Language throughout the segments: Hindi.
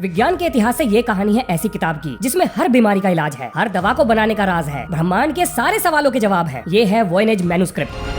विज्ञान के इतिहास से ये कहानी है ऐसी किताब की जिसमें हर बीमारी का इलाज है, हर दवा को बनाने का राज है, ब्रह्मांड के सारे सवालों के जवाब है। ये है वॉयनेज मैन्युस्क्रिप्ट।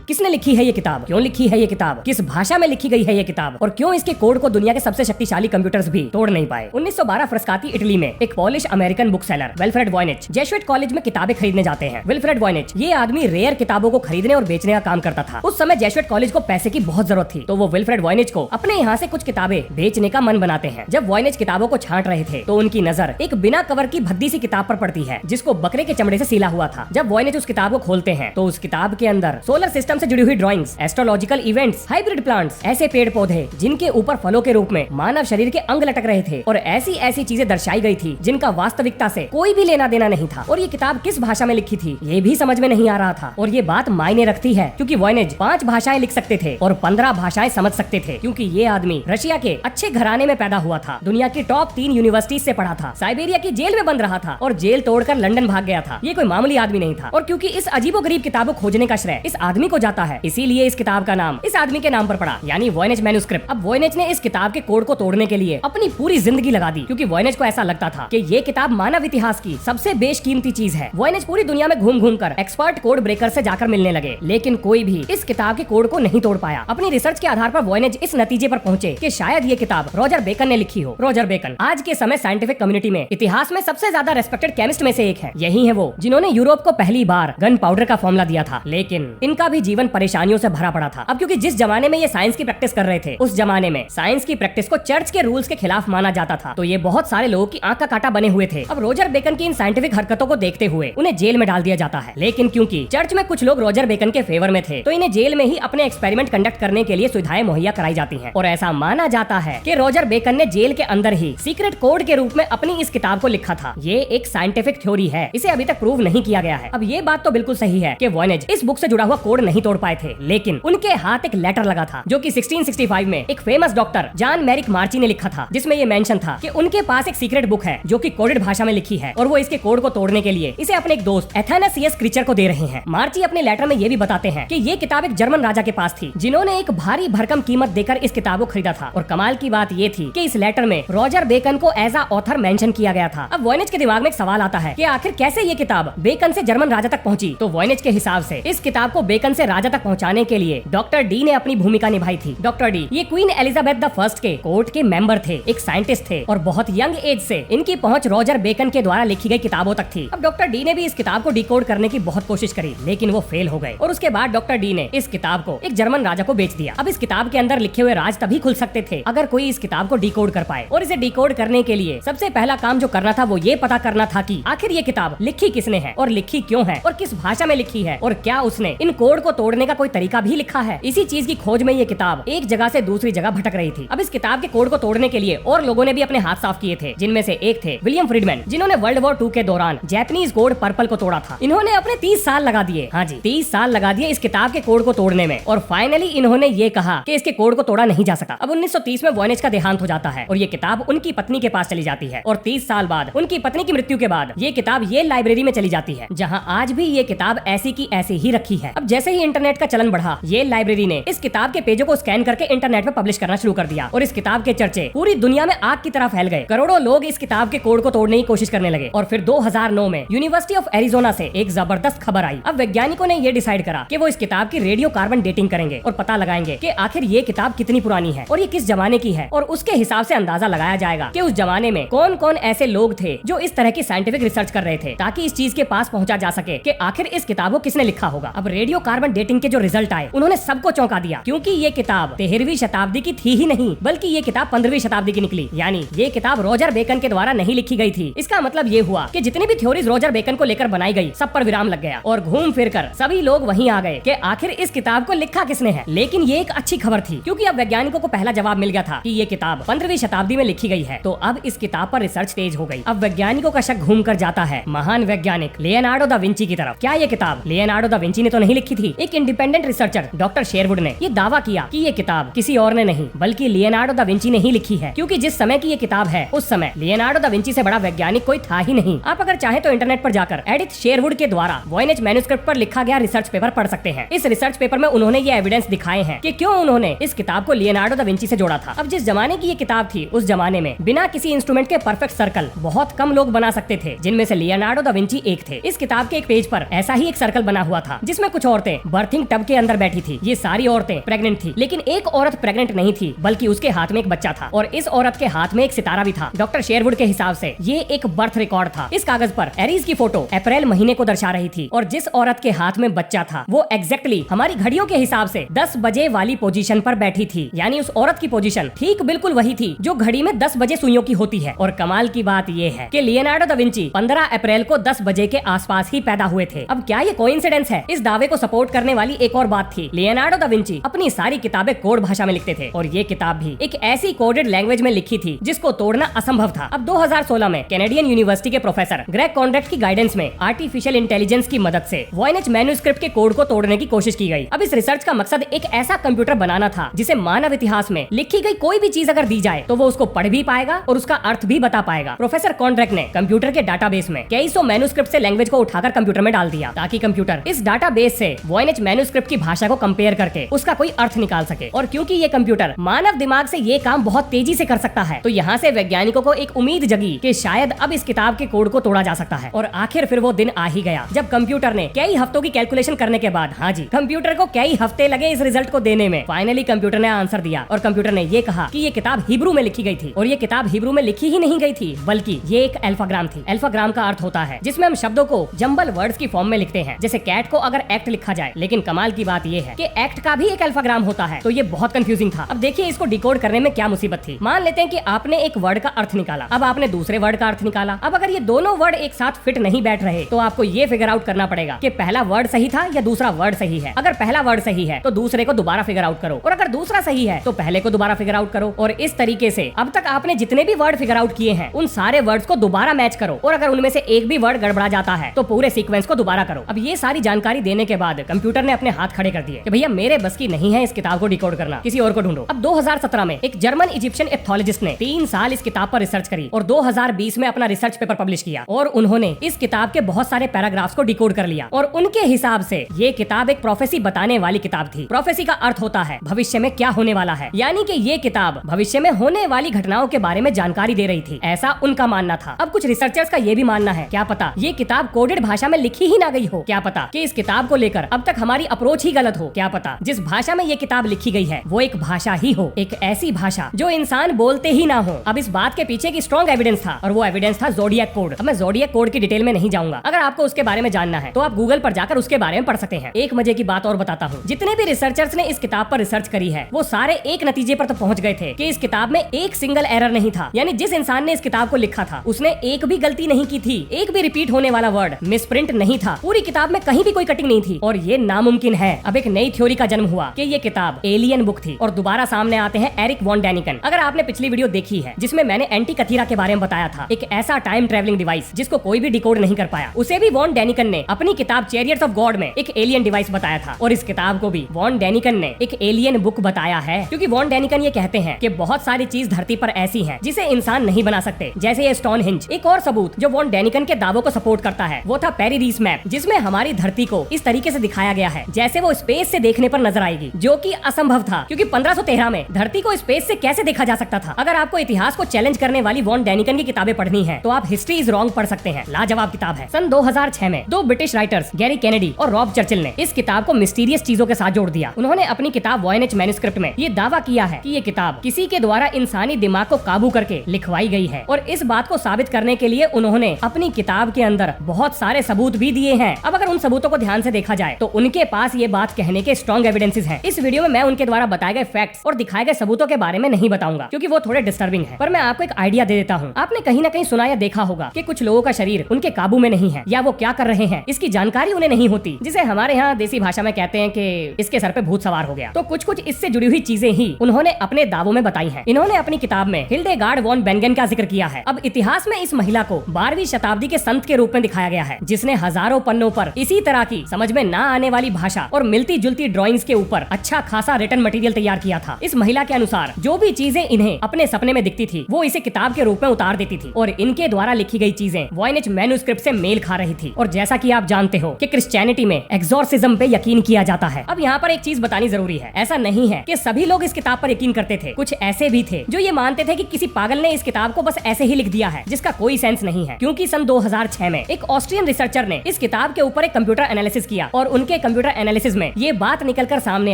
किसने लिखी है ये किताब, क्यों लिखी है ये किताब, किस भाषा में लिखी गई है ये किताब और क्यों इसके कोड को दुनिया के सबसे शक्तिशाली कंप्यूटर्स भी तोड़ नहीं पाए। 1912 फ्रस्काती इटली में एक Polish American book seller Wilfred Voynich Jesuit college में किताबें खरीदने जाते हैं। विल्फ्रेड वॉयनेज ये आदमी रेयर किताबों को खरीदने और बेचने का काम करता था। उस समय जेसुइट कॉलेज को पैसे की बहुत जरूरत थी, तो वो विल्फ्रेड वॉयनेज को अपने यहाँ से कुछ किताबें बेचने का मन बनाते हैं। जब वॉयनेज किताबों को छांट रहे थे तो उनकी नजर एक बिना कवर की भद्दी सी किताब पर पड़ती है जिसको बकरे के चमड़े से सीला हुआ था। जब वॉयनेज उस किताब को खोलते हैं तो उस किताब के अंदर सोलर सिस्टम से जुड़ी हुई drawings, astrological events, hybrid plants, ऐसे पेड़ पौधे जिनके ऊपर फलों के रूप में मानव शरीर के अंग लटक रहे थे और ऐसी ऐसी चीजें दर्शाई गई थी जिनका वास्तविकता से कोई भी लेना देना नहीं था। और ये किताब किस भाषा में लिखी थी ये भी समझ में नहीं आ रहा था। और ये बात मायने रखती है क्योंकि वॉयनेज 5 भाषाएं लिख सकते थे और 15 भाषाएं समझ सकते थे, क्योंकि ये आदमी रशिया के अच्छे घराने में पैदा हुआ था, दुनिया की टॉप 3 यूनिवर्सिटी से पढ़ा था, साइबेरिया की जेल में बंद रहा था और जेल तोड़कर लंदन भाग गया था। ये कोई मामूली आदमी नहीं था। और क्योंकि इस अजीबोगरीब किताबों खोजने का श्रेय इस आदमी को जाता है, इसीलिए इस किताब का नाम इस आदमी के नाम पर पड़ा, यानी वॉयनेज मैन्युस्क्रिप्ट। अब वॉयनेज ने इस किताब के कोड को तोड़ने के लिए अपनी पूरी जिंदगी लगा दी, क्योंकि वॉयनेज को ऐसा लगता था कि ये किताब मानव इतिहास की सबसे बेशकीमती चीज है। वॉयनेज पूरी दुनिया में घूम घूम कर एक्सपर्ट कोड ब्रेकर से जाकर मिलने लगे, लेकिन कोई भी इस किताब के कोड को नहीं तोड़ पाया। अपनी रिसर्च के आधार पर वॉयनेज इस नतीजे पर पहुंचे कि शायद ये किताब रॉजर बेकन ने लिखी हो। रॉजर बेकन आज के समय साइंटिफिक कम्युनिटी में इतिहास में सबसे ज्यादा रेस्पेक्टेड केमिस्ट में से एक है। यही है वो जिन्होंने यूरोप को पहली बार गन पाउडर का फॉर्मूला दिया था, लेकिन इनका भी जीवन परेशानियों से भरा पड़ा था। अब क्योंकि जिस जमाने में ये साइंस की प्रैक्टिस कर रहे थे, उस जमाने में साइंस की प्रैक्टिस को चर्च के रूल्स के खिलाफ माना जाता था, तो ये बहुत सारे लोगों की आंख का कांटा बने हुए थे। अब रॉजर बेकन की इन साइंटिफिक हरकतों को देखते हुए उन्हें जेल में डाल दिया जाता है, लेकिन क्योंकि चर्च में कुछ लोग रॉजर बेकन के फेवर में थे, तो इन्हें जेल में ही अपने एक्सपेरिमेंट कंडक्ट करने के लिए सुविधाएं मुहैया कराई जाती हैं। और ऐसा माना जाता है कि रॉजर बेकन ने जेल के अंदर ही सीक्रेट कोड के रूप में अपनी इस किताब को लिखा था। ये एक साइंटिफिक थ्योरी है, इसे अभी तक प्रूव नहीं किया गया है। अब ये बात तो बिल्कुल सही है कि वॉयनेज इस बुक से जुड़ा हुआ कोड नहीं तोड़ पाए थे, लेकिन उनके हाथ एक लेटर लगा था जो कि 1665 में एक फेमस डॉक्टर जॉन मैरिक मार्ची ने लिखा था, जिसमें ये मेंशन था कि उनके पास एक सीक्रेट बुक है जो कि कोडेड भाषा में लिखी है और वो इसके कोड को तोड़ने के लिए इसे अपने एक दोस्त एथेनासियस क्रीचर को दे रहे हैं। मार्ची अपने लेटर में ये भी बताते हैं कि ये किताब एक जर्मन राजा के पास थी जिन्होंने एक भारी भरकम कीमत देकर इस किताब को खरीदा था। और कमाल की बात ये थी कि इस लेटर में रॉजर बेकन को एज आ ऑथर मेंशन किया गया था। अब वॉयनेज के दिमाग में एक सवाल आता है कि आखिर कैसे ये किताब बेकन से जर्मन राजा तक पहुंची। तो वॉयनेज के हिसाब से इस किताब को बेकन से राजा तक पहुंचाने के लिए डॉक्टर डी ने अपनी भूमिका निभाई थी। डॉक्टर डी ये क्वीन एलिजाबेथ द फर्स्ट के कोर्ट के मेंबर थे, एक साइंटिस्ट थे और बहुत यंग एज से इनकी पहुंच रॉजर बेकन के द्वारा लिखी गई किताबों तक थी। अब डॉक्टर डी ने भी इस किताब को डिकोड करने की बहुत कोशिश करी, लेकिन वो फेल हो गए। और उसके बाद डॉक्टर डी ने इस किताब को एक जर्मन राजा को बेच दिया। अब इस किताब के अंदर लिखे हुए राज तभी खुल सकते थे अगर कोई इस किताब को डिकोड कर पाए। और इसे डिकोड करने के लिए सबसे पहला काम जो करना था वो ये पता करना था कि आखिर ये किताब लिखी किसने है और लिखी क्यों है और किस भाषा में लिखी है और क्या उसने इन कोड को तोड़ने का कोई तरीका भी लिखा है। इसी चीज की खोज में ये किताब एक जगह से दूसरी जगह भटक रही थी। अब इस किताब के कोड को तोड़ने के लिए और लोगों ने भी अपने हाथ साफ किए थे, जिनमें से एक थे विलियम फ्रीडमैन, जिन्होंने वर्ल्ड वॉर 2 के दौरान जैपनीज कोड पर्पल को तोड़ा था। इन्होंने अपने 30 साल लगा दिए, हाँ जी 30 साल लगा दिए इस किताब के कोड को तोड़ने में। और फाइनली इन्होंने ये कहा कि इसके कोड को तोड़ा नहीं जा सका। अब 1930 में वॉयनेज का देहांत हो जाता है और ये किताब उनकी पत्नी के पास चली जाती है। और 30 साल बाद उनकी पत्नी की मृत्यु के बाद ये किताब ये लाइब्रेरी में चली जाती है, जहाँ आज भी ये किताब ऐसी की ऐसी ही रखी है। अब जैसे ही इंटरनेट का चलन बढ़ा, ये लाइब्रेरी ने इस किताब के पेजों को स्कैन करके इंटरनेट पे पब्लिश करना शुरू कर दिया और इस किताब के चर्चे पूरी दुनिया में आग की तरह फैल गए। करोड़ों लोग इस किताब के कोड को तोड़ने की कोशिश करने लगे। और फिर 2009 में यूनिवर्सिटी ऑफ एरिजोना से एक जबरदस्त खबर आई। अब वैज्ञानिकों ने ये डिसाइड करा कि वो इस किताब की रेडियो कार्बन डेटिंग करेंगे और पता लगाएंगे कि आखिर ये किताब कितनी पुरानी है और ये किस जमाने की है। और उसके हिसाब से अंदाजा लगाया जाएगा कि उस जमाने में कौन कौन ऐसे लोग थे जो इस तरह की साइंटिफिक रिसर्च कर रहे थे, ताकि इस चीज के पास पहुंचा जा सके कि आखिर इस किताब को किसने लिखा होगा। अब रेडियो कार्बन डेटिंग के जो रिजल्ट आए उन्होंने सबको चौंका दिया, क्योंकि ये किताब 13वीं शताब्दी की थी ही नहीं, बल्कि ये किताब 15वीं शताब्दी की निकली। यानी ये किताब रॉजर बेकन के द्वारा नहीं लिखी गई थी। इसका मतलब ये हुआ कि जितनी भी थ्योरीज रॉजर बेकन को लेकर बनाई गई, सब पर विराम लग गया और घूम फिर कर सभी लोग वहीं आ गए कि आखिर इस किताब को लिखा किसने है। लेकिन ये एक अच्छी खबर थी, क्योंकि अब वैज्ञानिकों को पहला जवाब मिल गया था कि ये किताब 15वीं शताब्दी में लिखी गई है। तो अब इस किताब पर रिसर्च तेज हो गई। अब वैज्ञानिकों का शक घूम कर जाता है महान वैज्ञानिक लियोनार्डो दा विंची की तरफ। क्या ये किताब लियोनार्डो दा विंची ने तो नहीं लिखी थी? एक एक इंडिपेंडेंट रिसर्चर डॉक्टर शेरवुड ने ये दावा किया कि ये किताब किसी और ने नहीं बल्कि लियोनार्डो दा विंची ने ही लिखी है, क्योंकि जिस समय की ये किताब है उस समय लियोनार्डो दा विंची से बड़ा वैज्ञानिक कोई था ही नहीं। आप अगर चाहे तो इंटरनेट पर जाकर एडिथ शेरवुड के द्वारा वॉयनेज मैन्युस्क्रिप्ट पर लिखा गया रिसर्च पेपर पढ़ सकते हैं। इस रिसर्च पेपर में उन्होंने ये एविडेंस दिखाए हैं कि क्यों उन्होंने इस किताब को लियोनार्डो दा विंची से जोड़ा था। अब जिस जमाने की ये किताब थी उस जमाने में बिना किसी इंस्ट्रूमेंट के परफेक्ट सर्कल बहुत कम लोग बना सकते थे, जिनमें से लियोनार्डो दा विंची एक थे। इस किताब के एक पेज पर ऐसा ही एक सर्कल बना हुआ था जिसमें कुछ औरतें बर्थिंग टब के अंदर बैठी थी। ये सारी औरतें प्रेग्नेंट थी, लेकिन एक औरत प्रेग्नेंट नहीं थी बल्कि उसके हाथ में एक बच्चा था और इस औरत के हाथ में एक सितारा भी था। डॉक्टर शेरवुड के हिसाब से ये एक बर्थ रिकॉर्ड था। इस कागज पर एरीज की फोटो अप्रैल महीने को दर्शा रही थी और जिस औरत के हाथ में बच्चा था वो एग्जैक्टली हमारी घड़ियों के हिसाब से 10 बजे वाली पोजीशन पर बैठी थी। यानी उस औरत की पोजीशन ठीक बिल्कुल वही थी जो घड़ी में 10 बजे सुइयों की होती है। और कमाल की बात ये है कि लियोनार्डो दा विंची 15 अप्रैल को 10 बजे के आसपास ही पैदा हुए थे। अब क्या ये कोइंसिडेंस है? इस दावे को सपोर्ट करने वाली एक और बात थी, लियोनार्डो दा विंची अपनी सारी किताबें कोड भाषा में लिखते थे और ये किताब भी एक ऐसी कोडेड लैंग्वेज में लिखी थी जिसको तोड़ना असंभव था। अब 2016 में कैनेडियन यूनिवर्सिटी के प्रोफेसर ग्रेग कॉन्ड्रेक्ट की गाइडेंस में आर्टिफिशियल इंटेलिजेंस की मदद से वॉयनेज मैन्युस्क्रिप्ट के कोड को तोड़ने की कोशिश की गई। अब इस रिसर्च का मकसद एक ऐसा कंप्यूटर बनाना था जिसे मानव इतिहास में लिखी गई कोई भी चीज अगर दी जाए तो वो उसको पढ़ भी पाएगा और उसका अर्थ भी बता पाएगा। प्रोफेसर कॉन्ड्रेक्ट ने कंप्यूटर के डाटाबेस में कई सौ मैन्युस्क्रिप्ट से लैंग्वेज को उठाकर कंप्यूटर में डाल दिया ताकि कंप्यूटर इस डाटाबेस से वॉयनेज मैन्युस्क्रिप्ट की भाषा को कंपेयर करके उसका कोई अर्थ निकाल सके। और क्योंकि ये कंप्यूटर मानव दिमाग से ये काम बहुत तेजी से कर सकता है तो यहाँ से वैज्ञानिकों को एक उम्मीद जगी कि शायद अब इस किताब के कोड को तोड़ा जा सकता है। और आखिर फिर वो दिन आ ही गया जब कंप्यूटर ने कई हफ्तों की कैलकुलेशन करने के बाद, हाँ जी, कंप्यूटर को कई हफ्ते लगे इस रिजल्ट को देने में, फाइनली कंप्यूटर ने आंसर दिया और कंप्यूटर ने ये कहा कि ये किताब हिब्रू में लिखी गई थी। और ये किताब हिब्रू में लिखी ही नहीं गई थी बल्कि ये एक अल्फाग्राम थी। अल्फाग्राम का अर्थ होता है जिसमें हम शब्दों को जंबल वर्ड्स की फॉर्म में लिखते हैं, जैसे कैट को अगर एक्ट लिखा जाए। लेकिन कमाल की बात ये है कि एक्ट का भी एक अल्फाग्राम होता है, तो ये बहुत कंफ्यूजिंग था। अब देखिए इसको डिकोड करने में क्या मुसीबत थी। मान लेते हैं कि आपने एक वर्ड का अर्थ निकाला, अब आपने दूसरे वर्ड का अर्थ निकाला। अब अगर ये दोनों वर्ड एक साथ फिट नहीं बैठ रहे तो आपको ये फिगर आउट करना पड़ेगा कि पहला वर्ड सही था या दूसरा वर्ड सही है। अगर पहला वर्ड सही है तो दूसरे को दोबारा फिगर आउट करो और अगर दूसरा सही है तो पहले को दोबारा फिगर आउट करो। और इस तरीके से अब तक आपने जितने भी वर्ड फिगर आउट किए हैं उन सारे वर्ड्स को दोबारा मैच करो और अगर उनमें से एक भी वर्ड गड़बड़ा जाता है तो पूरे सीक्वेंस को दोबारा करो। अब ये सारी जानकारी देने के बाद कंप्यूटर ने अपने हाथ खड़े कर दिए कि भैया मेरे बस की नहीं है इस किताब को डिकोड करना, किसी और को ढूंढो। अब 2017 में एक जर्मन इजिप्शियन एथोलॉजिस्ट ने 3 साल इस किताब पर रिसर्च करी और 2020 में अपना रिसर्च पेपर पब्लिश किया और उन्होंने इस किताब के बहुत सारे पैराग्राफ्स को डिकोड कर लिया। और उनके हिसाब से ये किताब एक प्रोफेसी बताने वाली किताब थी। प्रोफेसी का अर्थ होता है भविष्य में क्या होने वाला है, यानी कि ये किताब भविष्य में होने वाली घटनाओं के बारे में जानकारी दे रही थी, ऐसा उनका मानना था। अब कुछ रिसर्चर्स का ये भी मानना है, क्या पता ये किताब कोडेड भाषा में लिखी ही ना गई हो, क्या पता कि इस किताब को लेकर अब तक हमारी अप्रोच ही गलत हो, क्या पता जिस भाषा में ये किताब लिखी गई है वो एक भाषा ही हो, एक ऐसी भाषा जो इंसान बोलते ही ना हो। अब इस बात के पीछे की स्ट्रॉन्ग एविडेंस था और वो एविडेंस था ज़ोडिएक कोड। अब मैं ज़ोडिएक कोड की डिटेल में नहीं जाऊंगा, अगर आपको उसके बारे में जानना है तो आप गूगल पर जाकर उसके बारे में पढ़ सकते हैं। एक मजे की बात और बताता हूँ, जितने भी रिसर्चर्स ने इस किताब पर रिसर्च करी है वो सारे एक नतीजे पर तो पहुंच गए थे कि इस किताब में एक सिंगल एरर नहीं था, यानी जिस इंसान ने इस किताब को लिखा था उसने एक भी गलती नहीं की थी, एक भी रिपीट होने वाला वर्ड मिसप्रिंट नहीं था, पूरी किताब में कहीं भी कोई कटिंग नहीं थी और ये नामुमकिन है। अब एक नई थ्योरी का जन्म हुआ कि ये किताब एलियन बुक थी और दोबारा सामने आते हैं एरिक वॉन डैनिकन। अगर आपने पिछली वीडियो देखी है जिसमें मैंने एंटी कथीरा के बारे में बताया था, एक ऐसा टाइम ट्रेवलिंग डिवाइस जिसको कोई भी डिकोड नहीं कर पाया, उसे भी वॉन डैनिकन ने अपनी किताब चैरियट्स ऑफ गॉड में एक एलियन डिवाइस बताया था। और इस किताब को भी वॉन डैनिकन ने एक एलियन बुक बताया है, क्योंकि वॉन डैनिकन ये कहते हैं कि बहुत सारी चीज धरती पर ऐसी हैं जिसे इंसान नहीं बना सकते, जैसे ये स्टोनहेंज। एक और सबूत जो वॉन डैनिकन के दावों को सपोर्ट करता है वो था पेरी रीस मैप, जिसमें हमारी धरती को इस तरीके से दिखाया गया है जैसे वो स्पेस से देखने पर नजर आएगी, जो कि असंभव था क्योंकि 1513 में धरती को स्पेस से कैसे देखा जा सकता था। अगर आपको इतिहास को चैलेंज करने वाली वॉन डैनिकन की किताबें पढ़नी है तो आप हिस्ट्री इज रॉन्ग पढ़ सकते हैं, लाजवाब किताब है। सन 2006 में 2 ब्रिटिश राइटर्स गैरी केनेडी और रॉब चर्चिल ने इस किताब को मिस्टीरियस चीजों के साथ जोड़ दिया। उन्होंने अपनी किताब वॉयनेज मैन्युस्क्रिप्ट में ये दावा किया है कि ये किताब किसी के द्वारा इंसानी दिमाग को काबू करके लिखवाई गई है और इस बात को साबित करने के लिए उन्होंने अपनी किताब के अंदर बहुत सारे सबूत भी दिए हैं। अब अगर उन सबूतों को ध्यान से देखा जाए तो उनके पास ये बात कहने के स्ट्रॉन्ग एविडेंसेस हैं। इस वीडियो में मैं उनके द्वारा बताए गए फैक्ट्स और दिखाए गए सबूतों के बारे में नहीं बताऊंगा क्योंकि वो थोड़े डिस्टर्बिंग है, पर मैं आपको एक आइडिया दे देता हूँ। आपने कहीं ना कहीं सुना या देखा होगा कि कुछ लोगों का शरीर उनके काबू में नहीं है या वो क्या कर रहे हैं इसकी जानकारी उन्हें नहीं होती, जिसे हमारे यहाँ देसी भाषा में कहते हैं कि इसके सर पे भूत सवार हो गया। तो कुछ कुछ इससे जुड़ी हुई चीजें ही उन्होंने अपने दावों में बताई हैं। इन्होंने अपनी किताब में हिल्डेगार्ड वॉन बेंगेन का जिक्र किया है। अब इतिहास में इस महिला को 12वीं शताब्दी के संत के रूप में दिखाया गया है जिसने हजारों पन्नों पर इसी तरह की समझ में ना आने वाली भाषा और मिलती जुलती ड्राइंग्स के ऊपर अच्छा खासा रिटन मटेरियल तैयार किया था। इस महिला के अनुसार जो भी चीजें इन्हें अपने सपने में दिखती थी वो इसे किताब के रूप में उतार देती थी और इनके द्वारा लिखी गई चीजें वॉयनिच मैन्युस्क्रिप्ट से मेल खा रही थी। और जैसा कि आप जानते हो कि क्रिश्चियनिटी में एक्सोर्सिज्म पे यकीन किया जाता है। अब यहाँ पर एक चीज बतानी जरूरी है, ऐसा नहीं है कि सभी लोग इस किताब पर यकीन करते थे। कुछ ऐसे भी थे जो ये मानते थे कि किसी पागल ने इस किताब को बस ऐसे ही लिख दिया है जिसका कोई सेंस नहीं है। क्योंकि सन 2006 में एक ऑस्ट्रियन रिसर्चर ने इस किताब के ऊपर एक कंप्यूटर एनालिसिस किया और उनके कंप्यूटर एनालिसिस में ये बात निकलकर सामने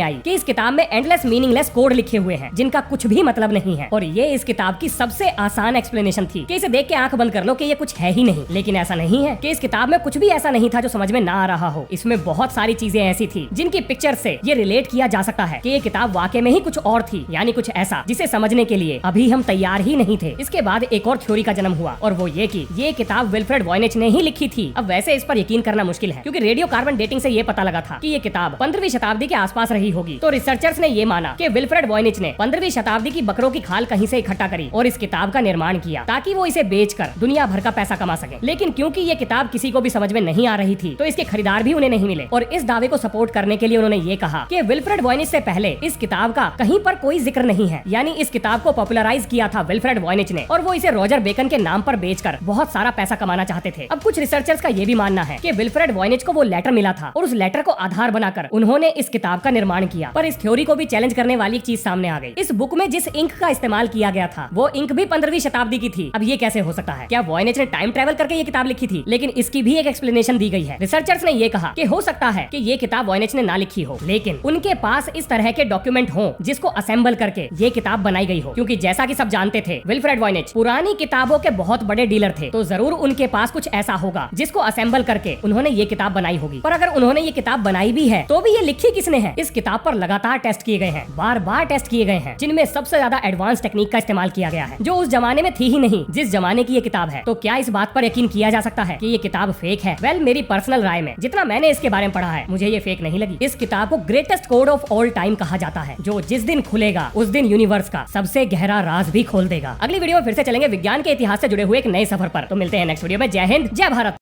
आई कि इस किताब में एंडलेस मीनिंगलेस कोड लिखे हुए हैं जिनका कुछ भी मतलब नहीं है। और ये इस किताब की सबसे आसान एक्सप्लेनेशन थी कि इसे देख के आंख बंद कर लो कि ये कुछ है ही नहीं। लेकिन ऐसा नहीं है कि इस किताब में कुछ भी ऐसा नहीं था जो समझ में ना आ रहा हो। इसमें बहुत सारी चीजें ऐसी थी जिनकी पिक्चर से ये रिलेट किया जा सकता है कि ये किताब वाकई में ही कुछ और थी, यानी कुछ ऐसा जिसे समझने के लिए अभी हम तैयार ही नहीं थे। इसके बाद एक और थ्योरी का जन्म हुआ और वो ये कि ये किताब विल्फ्रेड वॉयनिच ने ही लिखी थी। अब वैसे इस पर यकीन करना मुश्किल है क्योंकि रेडियो कार्बन डेटिंग से ये पता लगा था कि ये किताब 15वीं शताब्दी के आसपास रही होगी। तो रिसर्चर्स ने ये माना कि विल्फ्रेड वॉयनिच ने 15वीं शताब्दी की बकरों की खाल कहीं से इकट्ठा करी और इस किताब का निर्माण किया ताकि वो इसे बेचकर दुनिया भर का पैसा कमा सके। लेकिन क्योंकि ये किताब किसी को भी समझ में नहीं आ रही थी तो इसके खरीदार भी उन्हें नहीं मिले। और इस दावे को सपोर्ट करने के लिए उन्होंने ये कहा कि विल्फ्रेड वॉयनिच से पहले इस किताब का कहीं पर कोई जिक्र नहीं है, यानी इस किताब को पॉपुलराइज किया था विल्फ्रेड वॉयनिच ने और वो इसे रॉजर बेकन के नाम पर बेचकर बहुत सारा पैसा कमाना चाहते थे। अब कुछ रिसर्चर्स का ये भी मानना है कि विल्फ्रेड वॉयनिच को वो लेटर मिला था और उस लेटर को आधार बनाकर उन्होंने इस किताब का निर्माण किया। पर इस थ्योरी को भी चैलेंज करने वाली एक चीज सामने आ गई। इस बुक में जिस इंक का इस्तेमाल किया गया था वो इंक भी 15वीं शताब्दी की थी। अब ये कैसे हो सकता है? क्या वॉयनिच ने टाइम ट्रेवल करके ये किताब लिखी थी? लेकिन इसकी भी एक एक्सप्लेनेशन दी गई है। रिसर्चर्स ने ये कहा कि हो सकता है कि ये किताब वॉयनिच ने ना लिखी हो लेकिन उनके पास इस तरह के डॉक्यूमेंट हो जिसको असेंबल करके ये किताब बनाई गई हो। क्योंकि जैसा कि सब जानते थे विल्फ्रेड वॉयनिच पुरानी किताबों के बहुत बड़े डीलर थे, तो जरूर उनके पास कुछ ऐसा होगा जिसको असेंबल करके उन्होंने ये किताब बनाई होगी। पर अगर उन्होंने ये किताब बनाई भी है तो भी ये लिखी किसने है? इस किताब पर लगातार टेस्ट किए गए हैं, बार बार टेस्ट किए गए हैं, जिनमें सबसे ज्यादा एडवांस टेक्निक का इस्तेमाल किया गया है जो उस जमाने में थी ही नहीं जिस जमाने की ये किताब है। तो क्या इस बात पर यकीन किया जा सकता है कि ये किताब फेक है? वेल, मेरी पर्सनल राय में जितना मैंने इसके बारे में पढ़ा है मुझे ये फेक नहीं लगी। इस किताब को greatest code of all time कहा जाता है जो जिस दिन खुलेगा उस दिन यूनिवर्स का सबसे गहरा राज भी खोल देगा। अगली वीडियो में फिर से चलेंगे विज्ञान के इतिहास से जुड़े हुए एक नए सफर पर। तो मिलते हैं नेक्स्ट वीडियो में। जय हिंद, जय भारत।